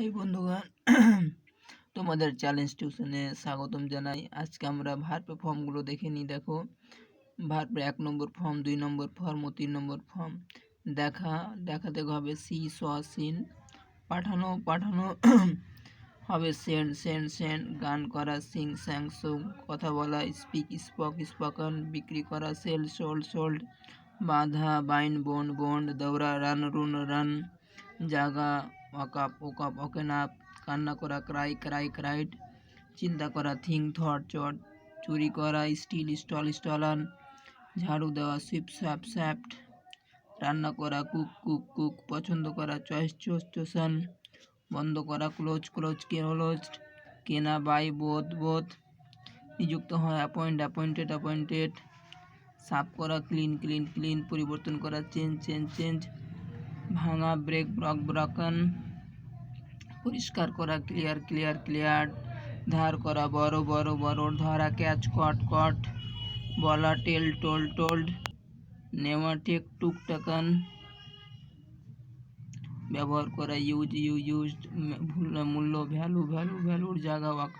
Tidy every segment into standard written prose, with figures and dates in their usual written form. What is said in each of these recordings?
High বন্ধুগণ, তোমাদের challenge টিউশনে স্বাগতম জানাই। আজকে আমরা ভার্বের ফর্মগুলো দেখে নিই। দেখো, ভার্বের 1 নম্বর ফর্ম, 2 নম্বর ফর্ম ও 3 নম্বর ফর্ম। দেখাতে হবে সি স সিন। পাঠানো হবে সেন্ড। গান করা সিং স্যাং সুং। কথা বলা স্পিক স্পক স্পোকেন। বিক্রি করা সেল সোল্ড। বাঁধা বাইন বন্ড। দৌড়া রান রান। জাগা ওয়াক আপ ওকেন আপ। কান্না করা ক্রাইড। চিন্তা করা থিঙ্ক থট। চুরি করা স্টলান। ঝাড়ু দেওয়া সুইপ স্যাপ্ট। রান্না করা কুক। পছন্দ করা চয়েস। বন্ধ করা ক্লোজড। কেনা বাই বোধ। নিযুক্ত হয় অ্যাপয়েন্টেড। সাফ করা ক্লিন। পরিবর্তন করা চেঞ্জ। ভাঙা ব্রোকেন। পরিষ্কার করা ক্লিয়ার। ধার করা বড়। ধরা ক্যাচ কট। বলা টেল টোল্ড। নেওয়া টুকটাকান। ব্যবহার করা ইউজড। মূল্য ভ্যালুর জায়গা ওয়াক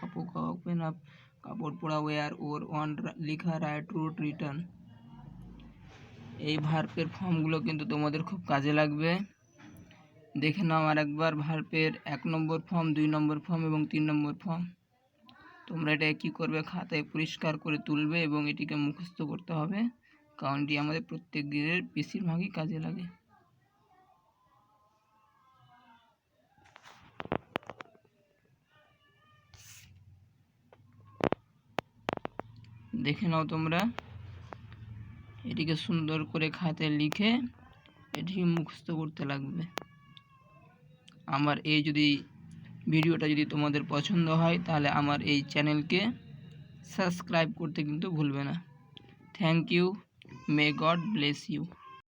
ওপেন আপ। কাপড় পরা ওয়ার ওর অন লেখা রাইট রুট রিটার্ন। এই ভার্বের ফর্মগুলো কিন্তু তোমাদের খুব কাজে লাগবে। দেখে নাও আর একবার ভার্বের 1 নম্বর ফর্ম, 2 নম্বর ফর্ম এবং 3 নম্বর ফর্ম। তোমরা এটা কি করবে, খাতায় পরিষ্কার করে তুলবে এবং এটিকে মুখস্থ করতে হবে, কারণ এটি আমাদের প্রত্যেক দিনের বেশিরভাগই কাজে লাগে। দেখে নাও তোমরা, এটিকে সুন্দর করে খাতায় লিখে এটি মুখস্থ করতে লাগবে। আমার এই ভিডিওটা যদি তোমাদের পছন্দ হয় তাহলে আমার এই চ্যানেলকে সাবস্ক্রাইব করতে কিন্তু ভুলবে না। Thank you. May God bless you.